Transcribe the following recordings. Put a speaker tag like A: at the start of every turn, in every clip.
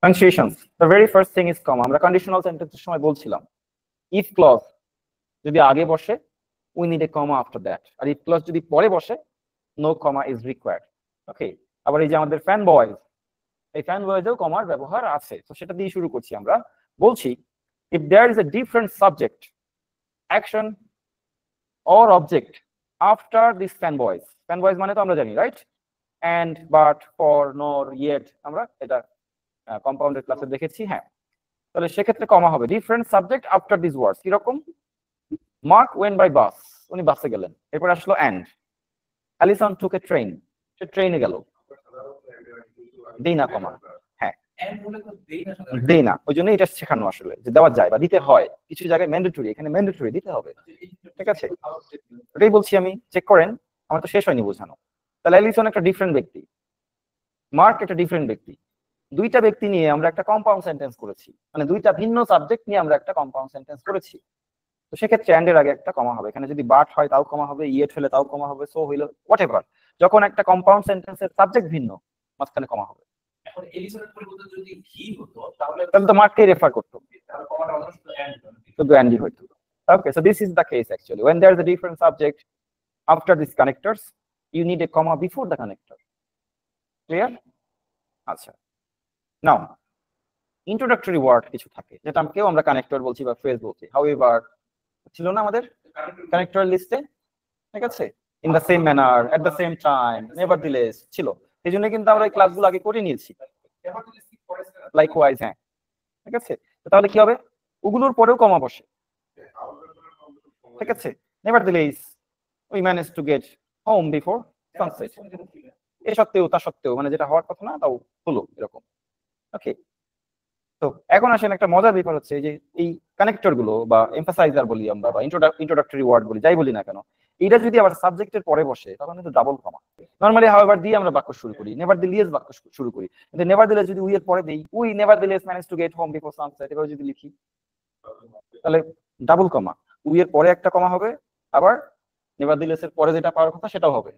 A: Punctuations. The very first thing is comma. আমরা conditional sentence এর সময় বলছিলাম if clause যদি আগে বসে we need a comma after that, R if clause যদি পরে বসে no comma is required. ওকে, আবার এই যে আমাদের fan boys, এই fan boys এও কমার ব্যবহার আছে, তো সেটা দিয়ে শুরু করছি। আমরা বলছি if there is a different subject, action or object after this fan boys মানে তো আমরা জানি, right? and, but, for, nor, yet, আমরা এটা কম্পাউন্ডেড ক্লাসে দেখেছি। হ্যাঁ, তাহলে সেক্ষেত্রে কমা হবে different subject after this words. কিরকম? মার্ক ওয়েন্ট বাই বাস, উনি বাসে গেলেন। এরপর আসলো and. Allison took a train, সে ট্রেনে গেল। দেই না কমা, হ্যাঁ দেই না, ওই জন্য এটা শেখানো আসলে যে দেওয়া যায় বা দিতে হয়, কিছু জায়গায় ম্যান্ডেটরি, এখানে ম্যান্ডেটরি দিতে হবে, ঠিক আছে? ওটাই বলছি আমি, চেক করেন, আমার তো শেষ হয়নি বোঝানো। তাহলে অ্যালিসন একটা ডিফারেন্ট ব্যক্তি, মার্ক একটা ডিফারেন্ট ব্যক্তি, দুইটা ব্যক্তি নিয়ে আমরা একটা কম্পাউন্ড সেন্টেন্স করেছি, মানে দুইটা ভিন্ন সাবজেক্ট নিয়ে আমরা একটা কম্পাউন্ড সেন্টেন্স করেছি। তো সেক্ষেত্রে অ্যান্ড এর আগে একটা কমা হবে, এখানে যদি বাট হয় তাও কমা হবে, ইয়েট হলে তাও কমা হবে, সো হইলো হোয়াটএভার। যখন একটা কম্পাউন্ড সেন্টেন্সের সাবজেক্ট ভিন্ন, মাঝখানে কমা হবে। এখন এলিসনের পরিবর্তে যদি হি হতো তাহলে তো মার্ককে রেফার করতো, তাহলে কমাটা শুধু অ্যান্ডই হইতো। Okay, so this is the case actually. When there is a different subject after these connectors, you need a comma before the connector. Clear? আচ্ছা, নাও ইন্ট্রোডাক্টরি ওয়ার্ড কিছু থাকে, যেটা কেউ আমরা কানেক্টর বলছি বা ফ্রেজ বলছি। হাউএভার ছিল না আমাদের কানেক্টর লিস্টে, ঠিক আছে? In the same manner, at the same time, নেভারদিলেস ছিল। এই জন্য কিন্তু আমরা এই ক্লাসগুলো আগে করে নিয়েছি। লাইকওয়াইজ, হ্যাঁ, ঠিক আছে? তাহলে কি হবে? ওগুলোর পরেও কমা বসে, ঠিক আছে? Nevertheless we manage to get home before sunset, এ সত্ত্বেও তা সত্ত্বেও, মানে যেটা হওয়ার কথা না তাও হলো, এরকম। ওকে, তো এখন আসেন একটা মজার ব্যাপার হচ্ছে যে এই কানেক্টর গুলো বা এমফাসাইজার বলি আমরা বা ইন্ট্রোডাক্টরি ওয়ার্ড বলি, যাই বলি না কেন, এটা যদি আবার সাবজেক্টের পরে বসে তখন কিন্তু ডাবল কমা। নরমালি হাউএভার দিয়ে আমরা বাক্য শুরু করি, নেভারদিলেস বাক্য শুরু করি, কিন্তু নেভারদিলেস যদি উই এর পরে দেই, we নেভারদিলেস manage to get home before sunset, এভাবে যদি লিখি তাহলে ডাবল কমা, উই এর পরে একটা কমা হবে, আবার নেভারদিলেস এর পরে যেটা পাওয়ার কথা সেটাও হবে।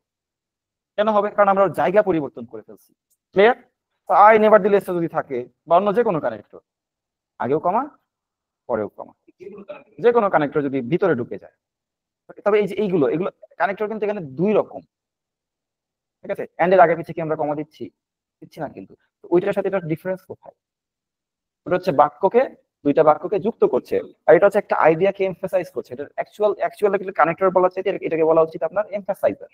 A: কেন হবে? কারণ আমরা জায়গা পরিবর্তন করে ফেলছি। ক্লিয়ার? আই নেভারদিলেস যদি থাকে বা অন্য যে কোনো কানেক্টর, আগেও কমা পরেও কমা, যে কোনো কানেক্টর যদি ভিতরে ঢুকে যায়। তবে এই যে এগুলো কানেক্টর কিন্তু এখানে দুই রকম, ঠিক আছে? এন্ড এর আগে পিছে কি আমরা কমা দিচ্ছি না, কিন্তু ওইটার সাথে এটার ডিফারেন্স কোথায়? ওটা হচ্ছে বাক্যকে, দুইটা বাক্যকে যুক্ত করছে, আর এটা হচ্ছে একটা আইডিয়াকে এমফাসাইজ করছে। এটা অ্যাকচুয়াল কানেক্টর বলা হচ্ছে, এটাকে বলা উচিত আপনার এমফাসাইজার।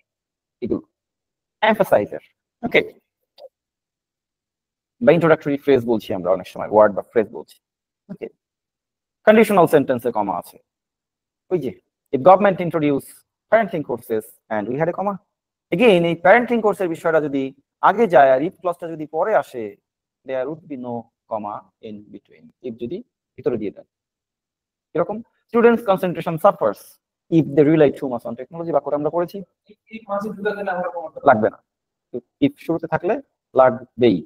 A: এগুলো এমফাসাইজার, ওকে? বা ইন্ট্রোডাক্টরি ফ্রেজ বলছি আমরা অনেক সময়, ওয়ার্ড বা ফ্রেজ বলছি, ওকে? কন্ডিশনাল সেন্টেন্সে কমা আছে, ওই যে if government introduce parenting courses and we had a comma. Again, এই parenting কোর্সের বিষয়টা যদি আগে যায় আর if ক্লজটা যদি পরে আসে, there would be no comma in between, if যদি ভিতরে দিয়ে দেন। এরকম students concentration suffers if they rely too much on technology, বাক্যটা আমরা পড়েছি, লাগবে না, if শুরুতে থাকলে লাগবেই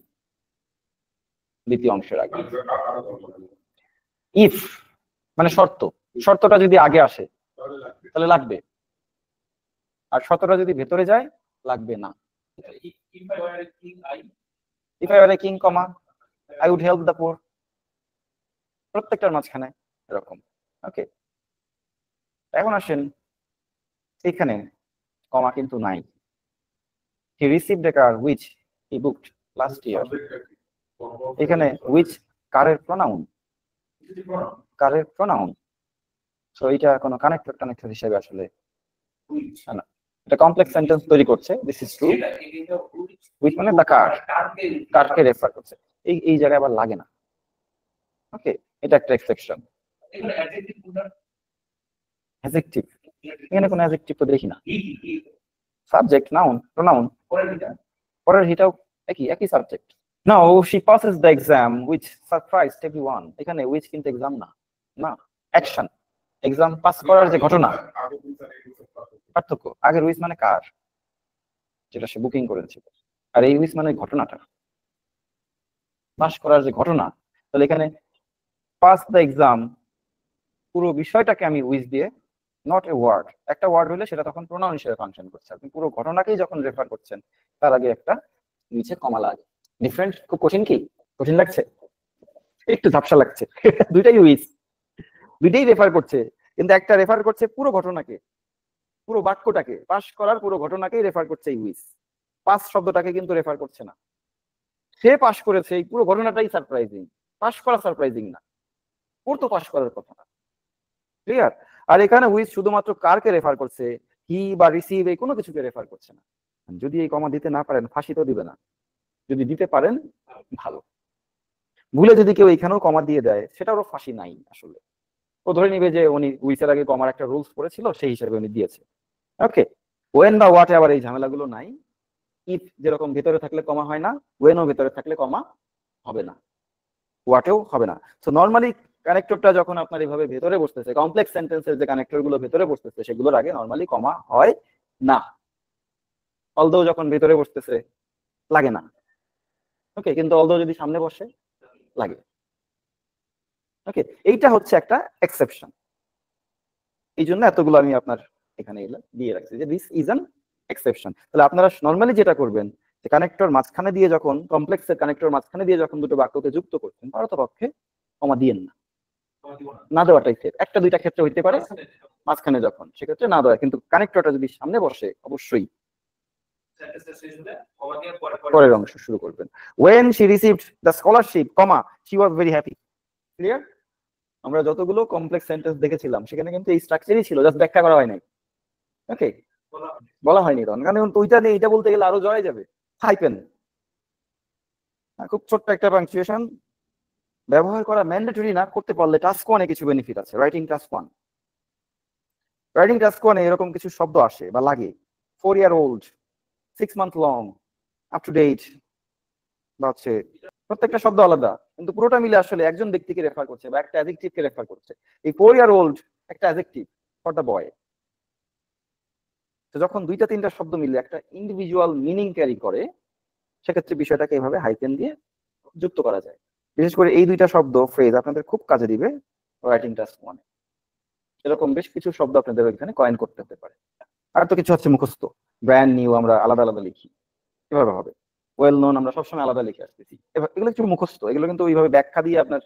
A: দ্বিতীয় অংশের আগে। if মানে শর্তটা যদি আগে আসে তাহলে লাগবে, আর শর্তটা যদি ভেতরে যায় লাগবে না। if I were a king, I would help the poor, প্রত্যেকটার মাঝখানে এরকম, ওকে? এখন আসেন এখানে কমা কিন্তু নাই। he received a car which he booked last year, এখানে which কারের প্রোনাউন, সো এটা কোনো কানেক্টর হিসেবে আসলে না, এটা কমপ্লেক্স সেন্টেন্স তৈরি করছে। দিস ইজ ট্রু, উইথ মানে দা কারকে রেফার করছে, এই জায়গায় আবার লাগে না, ওকে? এটা একটা এক্সেপশন। অ্যাডজেক্টিভ, এখানে কোনো অ্যাডজেক্টিভ তো দেখি না। সাবজেক্ট, নাউন, প্রোনাউন, পরের হিটাও একই subject. Now she passes the exam which surprised everyone, এখানে which কিন্তু এক্সাম না, অ্যাকশন। এক্সাম পাস করার যে ঘটনা, পার্থক্য, আগের উইচ মানে কার, যেটা সে বুকিং করেছিল, আর এই উইচ মানে ঘটনাটা, পাস করার যে ঘটনা। তাহলে এখানে পাস দ্য এক্সাম, পুরো বিষয়টাকে আমি উইচ দিয়ে, নট এ ওয়ার্ড, একটা ওয়ার্ড হলে সেটা তখন প্রোনাউন হিসেবে ফাংশন করছে, আপনি পুরো ঘটনাকেই যখন রেফার করছেন তার আগে একটা নিচে কমা লাগে। ডিফারেন্ট, খুব কঠিন কি? কঠিন লাগছে? একটু ঝাপসা লাগছে। দুইটাই উইস, দুইটাই রেফার করছে, কিন্তু একটা রেফার করছে পুরো ঘটনাকে, পুরো বাক্যটাকে, পাস করার পুরো ঘটনাকেই রেফার করছে এই উইস, পাস শব্দটাকে কিন্তু রেফার করছে না। সে পাস করেছে, এই পুরো ঘটনাটাই সারপ্রাইজিং, পাস করা সারপ্রাইজিং না, ওর তো পাস করার কথা না। ক্লিয়ার? আর এখানে উইস শুধুমাত্র কারকে রেফার করছে, হি বা রিসিভ এই কোনো কিছুকে রেফার করছে না। যদি এই কমা দিতে না পারেন ফাঁসি তো দিবে না, যদি দিতে পারেন ভালো। ভুলে যদি কেউ এখানেও কমা দিয়ে দেয় সেটারও ফাঁসি নাই আসলে, ও ধরে নিবে যে উনি উইসের আগে কমার একটা রুলস পড়েছিল সেই হিসেবে উনি দিয়েছে। ওকে, ওয়েন বা হোয়াটে আবার এই ঝামেলাগুলো নাই। ইফ যেরকম ভেতরে থাকলে কমা হয় না, ওয়েনও ভেতরে থাকলে কমা হবে না, হোয়াটেও হবে না। সো নর্মালি কানেক্টরটা যখন আপনার এইভাবে ভেতরে বসতেছে, কমপ্লেক্স সেন্টেন্সের যে কানেক্টর গুলো ভেতরে বসতেছে সেগুলোর আগে নর্মালি কমা হয় না, অলদো যখন ভেতরে বসতেছে লাগে না। ওকে, কিন্তু অলদো যদি সামনে বসে লাগে। ওকে, এইটা হচ্ছে একটা এক্সেপশন, এই জন্য এতগুলো আমি আপনার এখানে দিয়ে রাখছি যে দিস ইজ অ্যান এক্সেপশন। তাহলে আপনারা নর্মালি যেটা করবেন যে কানেক্টর মাঝখানে দিয়ে যখন, কমপ্লেক্সের কানেক্টর মাঝখানে দিয়ে যখন দুটো বাক্যকে যুক্ত করছেন পারতপক্ষে কমা দিয়েন না, না দেওয়াটাই সেফ। একটা দুইটা ক্ষেত্রে হইতে পারে মাঝখানে যখন, সেক্ষেত্রে না দেওয়া, কিন্তু কানেক্টরটা যদি সামনে বসে অবশ্যই পরের অংশ শুরু করবেন। when she received the scholarship, she was very happy. Clear? আমরা যতগুলো কমপ্লেক্স সেন্টেন্স দেখেছিলাম সেখানে কিন্তু এই স্ট্রাকচারই ছিল, জাস্ট ব্যাখ্যা করা হয় নাই। ওকে, বলা হয়নি তখন, কারণ ওইটা নিয়ে এটা বলতে গেলে আরো জড়াই যাবে। হাইপেন খুব ছোট্ট একটা পাংচুয়েশন ব্যবহার করা ম্যান্ডেটরি না, করতে পারলে টাস্ক ওয়ানে কিছু বেনিফিট আছে। Writing task one, writing task ওয়ানে এরকম কিছু শব্দ আসে বা লাগে, 4 year old, 6 month long, up to date, বা হচ্ছে প্রত্যেকটা শব্দ আলাদা কিন্তু পুরোটা মিলে আসলে একজন ব্যক্তিকে রেফার করছে বা একটা অ্যাডজেক্টিভকে রেফার করছে। এই 4 year old একটা অ্যাডজেক্টিভ ফর দ্য বয়। তো যখন দুইটা তিনটা শব্দ মিলে একটা ইন্ডিভিজুয়াল মিনিং ক্যারি করে সেক্ষেত্রে বিষয়টাকে এইভাবে হাইপেন দিয়ে যুক্ত করা যায়। বিশেষ করে এই দুইটা শব্দ ফ্রেজ আপনাদের খুব কাজে দিবে রাইটিং টাস্ক ওয়ানে। এরকম বেশ কিছু শব্দ আপনাদের ওইখানে কয়েন করতে হতে পারে। আর তো কিছু হচ্ছে মুখস্থ, ব্র্যান্ড নিউ আমরা আলাদা আলাদা লিখি, এভাবে হবে। ওয়েল নোন আমরা সবসময় আলাদা লিখে আসতেছি, এগুলো কিছু মুখস্থ, এগুলো কিন্তু ওইভাবে ব্যাখ্যা দিয়ে আপনার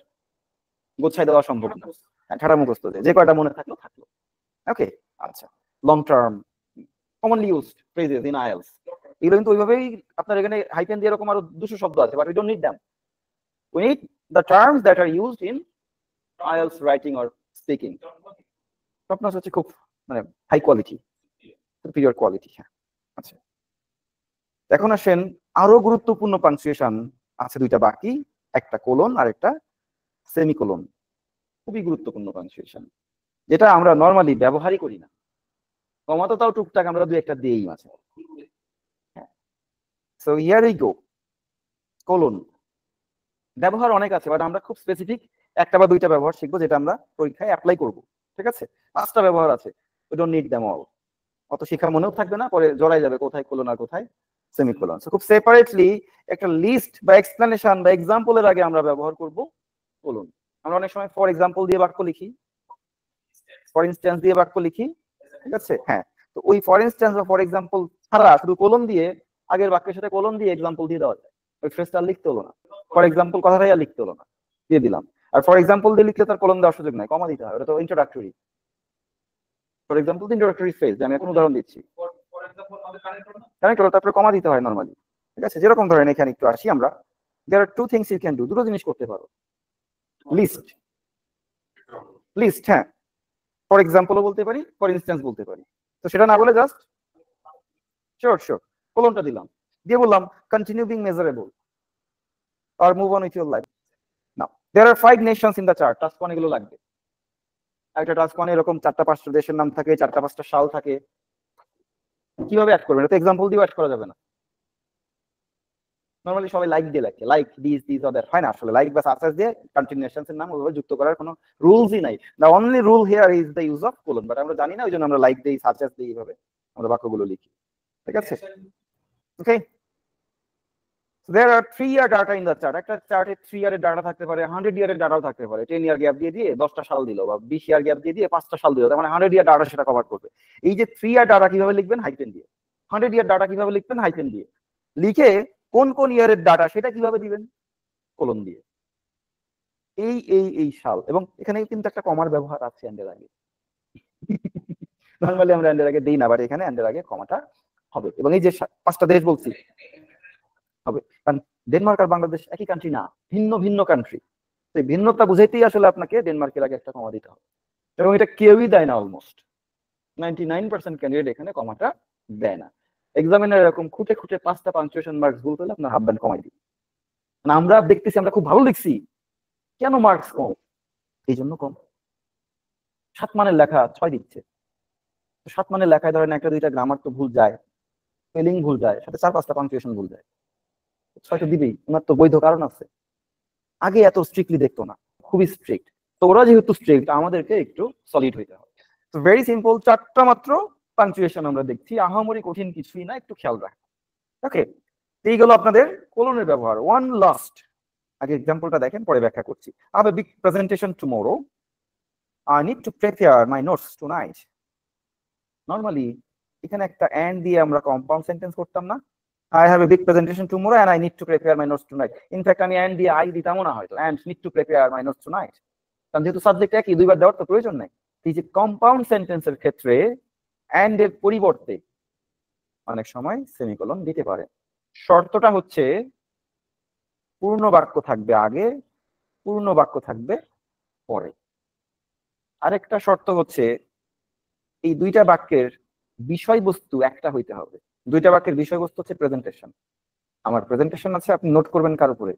A: গোছাই দেওয়া সম্ভব না। ঠাড়া মুখস্থ যে কয়টা মনে থাকলো থাকলো। ওকে, আচ্ছা, long term, commonly used phrases in IELTS, এগুলো কিন্তু ওইভাবেই আপনার এখানে হাইপেন দিয়ে এরকম আরো 200 শব্দ আছে, but we don't need them. We need the terms that are used in IELTS writing or speaking. আপনার হচ্ছে খুব মানে হাই কোয়ালিটি, সুপিরিয়র কোয়ালিটি। হ্যাঁ, আচ্ছা, এখন আসেন আরো গুরুত্বপূর্ণ পাংচুয়েশন আছে দুইটা বাকি, একটা কোলন আর একটা সেমিকোলন। খুবই গুরুত্বপূর্ণ পাংচুয়েশন, যেটা আমরা নর্মালি ব্যবহারই করি না। কমা তো তাও টুকটাক আমরা দুই একটা দিয়েই মাঝে। So here we go. Colon ব্যবহার অনেক আছে, বাট আমরা খুব স্পেসিফিক একটা বা দুইটা ব্যবহার শিখবো যেটা আমরা পরীক্ষায় অ্যাপ্লাই করব। ঠিক আছে, 5টা ব্যবহার আছে, we don't need them all. অত শিক্ষা মনেও থাকবে না, পরে জড়াই যাবে কোথায় কোলন আর কোথায় সেমিকোলন। সো খুব সেপারেটলি একটা লিস্ট বা এক্সপ্লেনেশন বা এক্সাম্পলের আগে আমরা ব্যবহার করব কোলন। আমরা অনেক সময় ফর এক্সাম্পল দিয়ে বাক্য লিখি, ফর ইনস্ট্যান্স দিয়ে বাক্য লিখি, ঠিক আছে? হ্যাঁ, তো ওই ফর ইনস্ট্যান্স বা ফর এক্সাম্পল ছাড়া শুধু কোলন দিয়ে আগের বাক্যের সাথে কোলন দিয়ে এক্সাম্পল দিয়ে দেওয়া যায়। ওই ফ্রেজটা লিখতে হলো না, ফর এক্সাম্পল কথাটাই আর লিখতে হলো না, দিয়ে দিলাম। আর ফর এক্সাম্পল দিয়ে লিখলে তার কোলন দেওয়ার সুযোগ নাই, কমা দিতে হয়, ওটা তো introductory. For example introductory phrase, আমি এখন উদাহরণ দিচ্ছি, কানেক্টর, তারপরে কমা দিতে হয় নরমালি। ঠিক আছে, যেরকম ধরেন এখানে একটু আসি আমরা, দেয়ার আর 2 things you can do, দুটো জিনিস করতে পারো। লিস্ট, লিস্ট, হ্যাঁ, ফর এক্সাম্পলও বলতে পারি, ফর ইনস্ট্যান্স বলতে পারি। তো সেটা না বলে জাস্ট শিওর শিওর কোলনটা দিলাম, দিয়ে বললাম কন্টিনিউ বিং মেজারেবল আর move on with your life. Now there are 5 nations in the chart. Task 1 এগুলো লাগবে। একটা টাস্ক 1 এরকম 4টা-5টা দেশের নাম থাকে, 4টা-5টা সাল থাকে। কিভাবে অ্যাড করবেন? এটা এক্সাম্পল দিয়ে অ্যাড করা যাবে না। নরমালি সবাই লাইক দিয়ে লেখে, লাইক দিস অর দ্যাট, হয় না আসলে। লাইক বা সাকসেস দিয়ে কন্টিনিউশনস এর নাম ওইভাবে যুক্ত করার কোনো রুলসই নাই। The only rule here is the use of colon, but আমরা জানি না, ওইজন্য আমরা লাইক দেই, সাকসেস দেই, এইভাবে আমরা বাক্যগুলো লিখি। ঠিক আছে, ওকে। There are 3 year data in the chart. একটা চার্টে 3 ইয়ারের ডাটা থাকতে পারে, 100 ইয়ারের ডাটাও থাকতে পারে। 10 ইয়ার গ্যাপ দিয়ে 10টা সাল দিল, বা 20 ইয়ার গ্যাপ দিয়ে 5টা সাল দিল, তার মানে 100 ইয়ার ডাটা সেটা কভার করবে। এই যে 3 ইয়ার ডাটা কিভাবে লিখবেন? হাইপেন দিয়ে। 100 ইয়ার ডাটা কিভাবে লিখবেন? হাইপেন দিয়ে। লিখে কোন কোন ইয়ারের ডাটা সেটা কিভাবে দিবেন? কোলন দিয়ে। এই সাল, এবং এখানে কিন্তু একটা কমার ব্যবহার আছে এন্ডের আগে। নর্মালি আমরা এন্ডের আগে দিই না, বাট এখানে এন্ডের আগে কমাটা হবে। এবং এই যে 5টা দেশ বলছি হবে, কারণ ডেনমার্ক আর বাংলাদেশ একই কান্ট্রি না, ভিন্ন ভিন্ন কান্ট্রি। সেই ভিন্নতা বুঝাইতেই আসলে আপনাকে ডেনমার্কের আগে একটা কমা দিতে হবে, এবং এটা কেউই দেয় না। অলমোস্ট 99% ক্যান্ডিডেট এখানে কমাটা দেয় না। এক্সামিনার এরকম খুঁটে খুঁটে 5টা পাঞ্চুয়েশন মার্কস ভুল করলে আপনার হাফ ব্যান্ড কমাই দিই। আমরা দেখতেছি আমরা খুব ভালো লিখছি, কেন মার্কস কম? এই জন্য কম। 7 মানের লেখা 6 দিচ্ছে। 7 মানের লেখায় ধরেন একটা দুইটা গ্রামার তো ভুল যায়, স্পেলিং ভুল যায়, সাথে 4-5টা পাঞ্চুয়েশন ভুল যায়, 6টা দিবেই। ওনার তো বৈধ কারণ আছে। আগে এত স্ট্রিক্টলি দেখতো না, খুবই স্ট্রিক্ট। তো ওরা যেহেতু স্ট্রিক্ট, আমাদেরকে একটু সলিড হইতে হবে। তো ভেরি সিম্পল, 4টা মাত্র পাঞ্চুয়েশন আমরা দেখছি, আহামরি কঠিন কিছুই না, একটু খেয়াল রাখা। ওকে, এই গেল আপনাদের কোলনের ব্যবহার। ওয়ান লাস্ট, আগে এক্সাম্পলটা দেখেন, পরে ব্যাখ্যা করছি। I have a big presentation tomorrow. I need to prepare my notes tonight. Normally এখানে একটা and দিয়ে আমরা কম্পাউন্ড সেন্টেন্স করতাম না? I have a big presentation tomorrow and I need to prepare my notes tonight. In fact আমি and দিয়ে I দিতামও না হয়তো, and need to prepare my notes tonight, কারণ যেহেতু সাবজেক্ট একই, দুইবার দেওয়ার তো প্রয়োজন নাই। এই যে কম্পাউন্ড সেন্টেন্সের ক্ষেত্রে and এর পরিবর্তে অনেক সময় সেমিকোলন দিতে পারে। শর্তটা হচ্ছে পূর্ণ বাক্য থাকবে আগে, পূর্ণ বাক্য থাকবে পরে। আরেকটা শর্ত হচ্ছে এই দুইটা বাক্যের বিষয়বস্তু একটা হইতে হবে। দুইটা বাক্যের বিষয়বস্তু হচ্ছে প্রেজেন্টেশন। আমার প্রেজেন্টেশন আছে, আপনি নোট করবেন কার উপরে?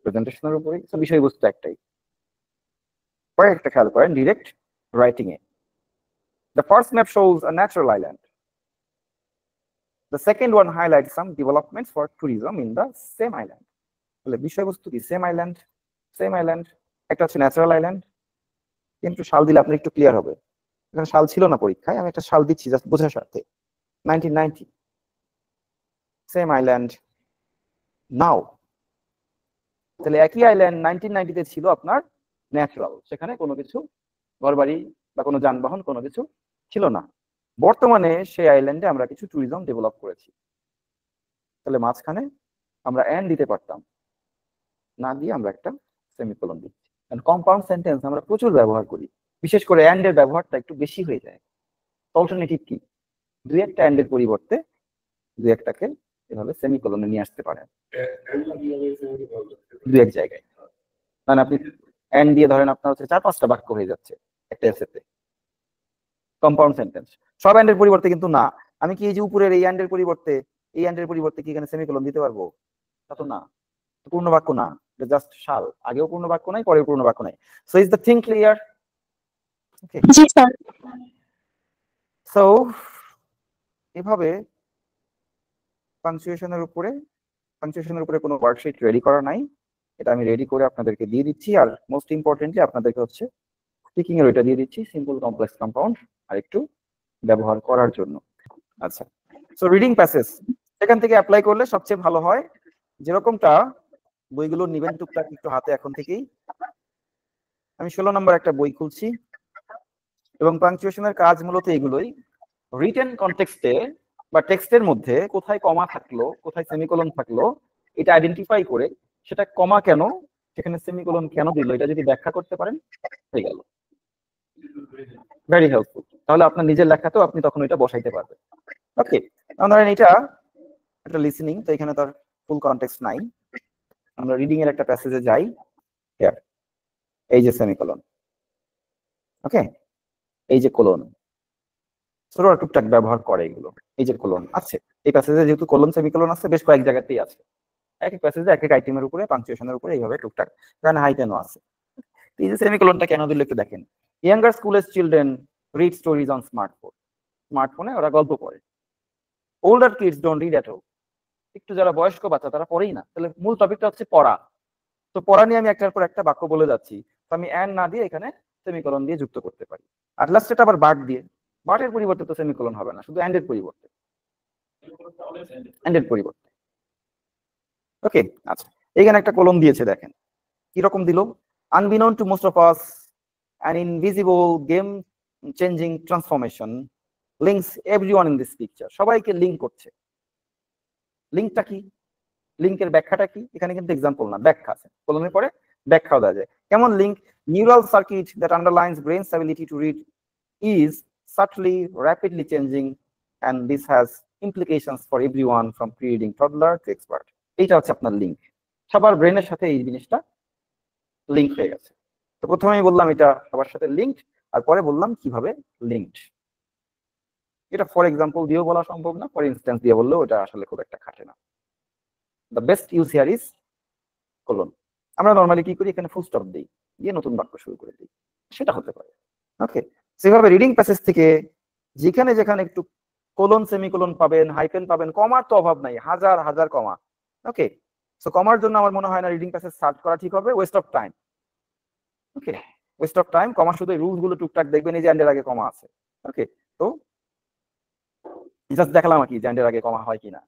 A: প্রেজেন্টেশনের উপরে। তো বিষয়বস্তু একটাই। পরে একটা খেয়াল করেন direct writing A, the first map shows a natural island, the second one highlights some developments for tourism in the same island. তাহলে বিষয়বস্তু কি? Same island, same island. একটা হচ্ছে ন্যাচারাল আইল্যান্ড, কিন্তু সাল দিলে আপনার একটু ক্লিয়ার হবে। এখানে সাল ছিল না পরীক্ষায়, আমি একটা সাল দিচ্ছি জাস্ট বোঝার স্বার্থে। 1990, সেম আইল্যান্ড নাও। তাহলে একই আইল্যান্ড 1990-তে ছিল আপনার ন্যাচারাল, সেখানে কোনো কিছু ঘরবাড়ি বা কোনো যানবাহন কোনো কিছু ছিল না। বর্তমানে সেই আইল্যান্ডে আমরা কিছু ট্যুরিজম ডেভেলপ করেছি। তাহলে মাঝখানে আমরা এন্ড দিতে পারতাম, না দিয়ে আমরা একটা সেমিকোলন দিচ্ছি। কারণ কম্পাউন্ড সেন্টেন্স আমরা প্রচুর ব্যবহার করি, বিশেষ করে এন্ড এর ব্যবহারটা একটু বেশি হয়ে যায়। অল্টারনেটিভ কি? দুই একটা এন্ড এর পরিবর্তে দুই একটাকে এভাবে সেমিকোলনে নিয়ে আসতে পারেন দুই এক জায়গায়। মানে আপনি এন্ড দিয়ে ধরেন আপনার হচ্ছে 4-5টা বাক্য হয়ে যাচ্ছে একটা এসেতে, কম্পাউন্ড সেন্টেন্স। সব এন্ড এর পরিবর্তে কিন্তু না। আমি কি এই যে উপরের এই এন্ড এর পরিবর্তে এই এন্ড এর পরিবর্তে কি এখানে সেমিকোলন দিতে পারবো? তা তো না, পূর্ণ বাক্য না, জাস্ট শাল। আগেও পূর্ণ বাক্য নাই, পরেও পূর্ণ বাক্য নাই। So is the thing clear? Okay,
B: G sir.
A: So এভাবে পাঞ্চুয়েশনের উপরে কোনো ওয়ার্কশিট রেডি করা নাই, এটা আমি রেডি করে আপনাদেরকে দিয়ে দিচ্ছি। আর মোস্ট ইম্পর্টেন্টলি আপনাদেরকে হচ্ছে স্পিকিং এর ওইটা দিয়ে দিচ্ছি, সিম্পল কমপ্লেক্স কম্পাউন্ড আর একটু ব্যবহার করার জন্য। আচ্ছা, সো রিডিং প্যাসেজ এখান থেকে অ্যাপ্লাই করলে সবচেয়ে ভালো হয়। যেরকমটা বইগুলো নিবেন টুকটাক একটু হাতে এখন থেকেই। আমি 16 নম্বর একটা বই খুলছি, এবং পাঞ্চুয়েশনের কাজ মূলত এগুলোই। রিটেন কনটেক্সটে বা টেক্সটের মধ্যে কোথায় কমা থাকলো, কোথায় সেমিকোলন থাকলো, এটা আইডেন্টিফাই করে সেটা কমা কেন, সেখানে সেমিকোলন কেন দিল, এটা যদি ব্যাখ্যা করতে পারেন হয়ে গেল। Very helpful. তাহলে আপনার নিজের লেখাতেও আপনি তখন এটা বসাইতে পারবেন। ওকে, ধরেন এটা একটা লিসেনিং, তো এখানে তার ফুল কনটেক্সট নাই। আমরা রিডিং এর একটা প্যাসেজে যাই। এই যে সেমিকোলন, ওকে, এই যে কোলন, ছোট টুকটাক ব্যবহার করে এগুলো। এই যে কোলন আছে এই প্যাসেজে, যেহেতু কোলন সেমিকোলন আছে বেশ কয়েক জায়গাতেই আছে, এক এক প্যাসেজে এক এক আইটেমের উপরে পাঞ্চুয়েশনের উপরে এইভাবে টুকটাক, কারণ হাইটেনও আছে। এই যে সেমিকোলনটা কেন দিল একটু দেখেন। Younger school age children read stories on smartphone, স্মার্টফোনে ওরা গল্প পড়ে। Older kids don't read at all, একটু যারা বয়স্ক বাচ্চা তারা পড়েই না। তাহলে মূল টপিকটা হচ্ছে পড়া। তো পড়া নিয়ে আমি একটার পর একটা বাক্য বলে যাচ্ছি, তো আমি অ্যান্ড না দিয়ে এখানে সেমিকোলন দিয়ে যুক্ত করতে পারি। আর লাস্টে আবার বাট দিয়ে, বাটের পরিবর্তে তো সেমিকোলন হবে না, শুধু অ্যান্ডের পরিবর্তে, অ্যান্ডের পরিবর্তে। ওকে, আচ্ছা, এখানে একটা কোলন দিয়েছে, দেখেন কিরকম দিল। Unbeknown to most of us an invisible game changing transformation links everyone in this picture, সবাইকে লিংক করছে। লিংকটা কি? লিংকের ব্যাখ্যাটা কি? এখানে কিন্তু এক্সাম্পল না, ব্যাখ্যা আছে। কোলনের পরে ব্যাখ্যাও দেওয়া যায়। কেমন link? Neural circuit that underlines brain's ability to read is subtly rapidly changing, and this has implications for everyone from pre-reading toddler to expert. এইটা হচ্ছে আপনার লিঙ্ক, সবার ব্রেনের সাথে এই জিনিসটা লিঙ্ক হয়ে গেছে। তো প্রথমে আমি বললাম এটা সবার সাথে লিঙ্কড, আর পরে বললাম কিভাবে লিঙ্কড। এটা ফর এক্সাম্পল দিয়েও বলা সম্ভব না, ফর ইনস্ট্যান্স দিয়ে বললেও এটা আসলে খুব একটা খাটে না। The best use here is colon. আমরা নর্মালি কি করি, এখানে ফুল স্টপ দিই, দিয়ে নতুন বাক্য শুরু করে দিই, সেটা হতে পারে। ওকে, সেভাবে রিডিং প্যাসেজ থেকে যেখানে যেখানে একটু কোলন সেমিকোলন পাবেন, হাইফেন পাবেন, কমার তো অভাব নাই, হাজার হাজার কমা। ওকে, সো কমার জন্য আমার মনে হয় না রিডিং প্যাসেজ সার্চ করা ঠিক হবে, waste of time. Okay, waste of time. Comma শুধু রুলস গুলো টুকটাক দেখবেন, এই যে এন্ডের আগে কমা আছে। ওকে, তো জাস্ট দেখালাম আর কি, এন্ডের আগে কমা হয় কিনা।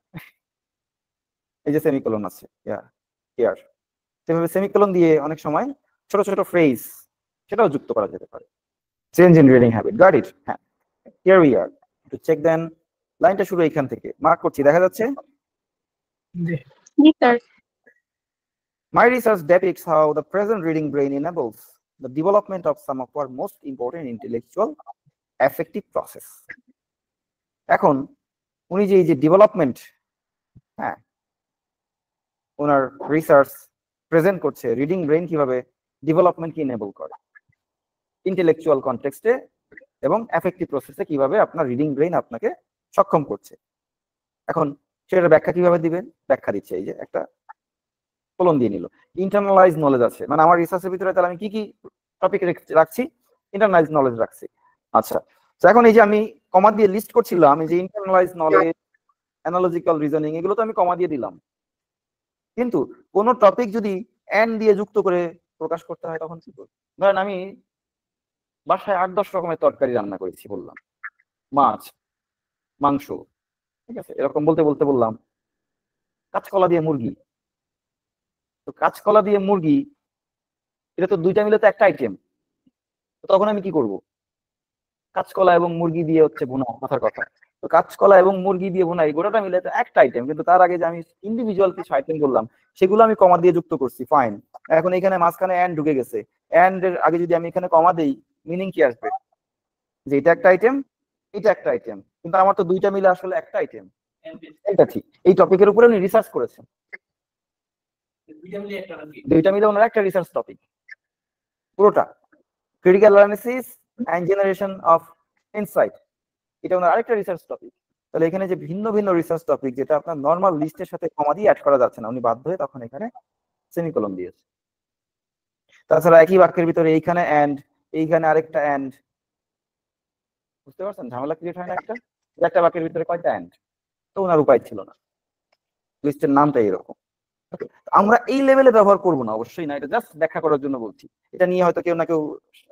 A: এই যে সেমিকোলন আছে, হিয়ার, সেভাবে সেমিকোলন দিয়ে অনেক সময় ছোট ছোট ফ্রেজ সেটাও যুক্ত করা যেতে পারে। Change in reading habit, got it? হ্যাঁ, here we are to check then. লাইনটা শুরু এখান থেকে, মার্ক করছি, দেখা যাচ্ছে?
B: জি sir.
A: My research depicts how the present reading brain enables the development of some of our most important intellectual affective process. এখন উনি যে এই যে ডেভেলপমেন্ট, হ্যাঁ, ওনার রিসার্চ প্রেজেন্ট করছে রিডিং ব্রেন কিভাবে ডেভেলপমেন্ট কি এনেবল করে ইন্টেলেকচুয়াল কনটেক্সটে, এবং অ্যাফেক্টিভ প্রসেসে কিভাবে আপনার রিডিং ব্রেন আপনাকে সক্ষম করছে। এখন সেটার ব্যাখ্যা কিভাবে দিবেন? ব্যাখ্যা দিচ্ছে, এই যে একটা কোলন দিয়ে নিল। ইন্টারনালাইজ নলেজ আছে, মানে আমার রিসার্চের ভিতরে তাহলে আমি কি কি টপিক রাখছি? ইন্টারনালাইজ নলেজ রাখছি। আচ্ছা, তো এখন এই যে আমি কমা দিয়ে লিস্ট করছিলাম, এই যে ইন্টারনালাইজ নলেজ, অ্যানালজিক্যাল রিজনিং, এগুলো তো আমি কমা দিয়ে দিলাম। কিন্তু কোন টপিক যদি এন্ড দিয়ে যুক্ত করে প্রকাশ করতে হয় তখন কি করব? ধরেন আমি বাসায় 8-10 রকমের তরকারি রান্না করেছি, বললাম মাছ, মাংস, ঠিক আছে, এরকম বলতে বলতে বললাম কাঁচকলা দিয়ে মুরগি। তো কাঁচকলা দিয়ে মুরগি, এটা তো দুইটা মিলে তো একটা আইটেম। তখন আমি কি করব? কাঁচকলা এবং মুরগি দিয়ে হচ্ছে ভুনা, মাথার কথা। তো কাঁচকলা এবং মুরগি দিয়ে ভুনা, এই গোটাটা মিলে তো একটা আইটেম, কিন্তু তার আগে যে আমি ইন্ডিভিজুয়াল কিছু আইটেম বললাম সেগুলো আমি কমা দিয়ে যুক্ত করছি, ফাইন। এখন এখানে মাঝখানে এন্ড ঢুকে গেছে, এন্ড এর আগে যদি আমি এখানে কমা দেই, মিনিং কি আসবে? যে এটা একটা আইটেম, এটা একটা আইটেম, কিন্তু আমার তো দুইটা মিলে আসলে একটা আইটেম। এটা ঠিক, এই টপিকের উপরে উনি রিসার্চ করেছেন, দুইটা মিলে ওনার একটা রিসার্চ টপিক পুরোটা, critical analysis and generation of insight, এটা ওনার আরেকটা রিসার্চ টপিক। তাহলে এখানে যে ভিন্ন ভিন্ন রিসার্চ টপিক, যেটা আপনার নর্মাল লিস্টের সাথে কমা দিয়ে অ্যাড করা যাচ্ছে না, উনি বাধ্য হয়ে তখন এখানে সেমিকোলন দিয়েছে। তাছাড়া একই বাক্যের ভিতরে এইখানে এন্ড, এইখানে আরেকটা এন্ড, বুঝতে পারছেন ঝামেলা ক্রিয়েট হয় না? একটা বাক্যের ভিতরে কয়টা এন্ড? তো ওনার উপায় ছিল না, লিস্টের নামটা এরকম। আমরা এই লেভেলে ব্যবহার করবো না, অবশ্যই না, এটা জাস্ট ব্যাখ্যা করার জন্য বলছি। এটা নিয়ে হয়তো কেউ না কেউ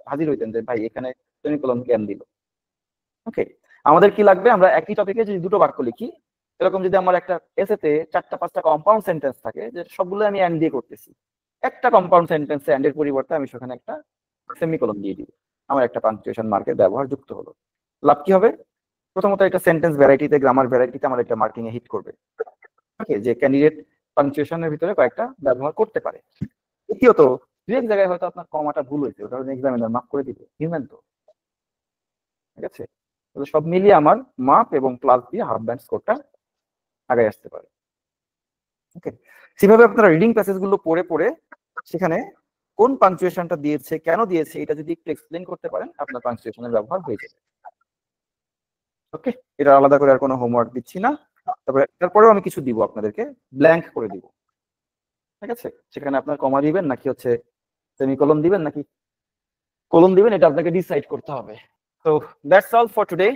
A: হাজির হইতেন যে ভাই এখানে সেমিকোলন কেন দিল। ওকে, আমাদের কি লাগবে? আমরা একই টপিকে যদি দুটো বাক্য লিখি, এরকম যদি আমার একটা এসেতে 4-5টা কম্পাউন্ড সেন্টেন্স থাকে, যে সবগুলো আমি এন্ড দিয়ে করতেছি, একটা কম্পাউন্ড সেন্টেন্সে এন্ডের পরিবর্তে আমি সেখানে একটা সেমিকোলন দিয়ে দিব, আমার একটা পাংচুয়েশন মার্কের ব্যবহার যুক্ত হলো। লাভ কি হবে? প্রথমত এটা সেন্টেন্স ভ্যারাইটিতে, গ্রামার ভ্যারাইটিতে আমার একটা মার্কিং এ হিট করবে, ওকে, যে ক্যান্ডিডেট পাংচুয়েশনের ভিতরে কয়েকটা ব্যবহার করতে পারে। দ্বিতীয়ত, দু এক জায়গায় হয়তো আপনার কমাটা ভুল হয়েছে, ওটা এক্সামিনার মাফ করে দিবে, হিউম্যান তো, ঠিক আছে। সব মিলিয়ে আমার মাপ এবং প্লাস দিয়ে হাফ ব্যান্ড স্কোরটা আগে আসতে পারে। ওকে, সেভাবে আপনারা রিডিং প্যাসেজ গুলো পড়ে পড়ে সেখানে কোন পাংচুয়েশনটা দিয়েছে, কেন দিয়েছে, এটা যদি একটু এক্সপ্লেন করতে পারেন, আপনার পাংচুয়েশনের ব্যবহার হয়ে যাবে। ওকে, এটা আলাদা করে আর কোনো হোমওয়ার্ক দিচ্ছি না। তারপরে তারপরেও আমি কিছু দিব আপনাদেরকে, ব্ল্যাঙ্ক করে দিব, ঠিক আছে। সেখানে আপনার কমা দিবেন নাকি হচ্ছে সেমিকোলন দিবেন নাকি কোলন দিবেন, এটা আপনাকে ডিসাইড করতে হবে। So that's all for today.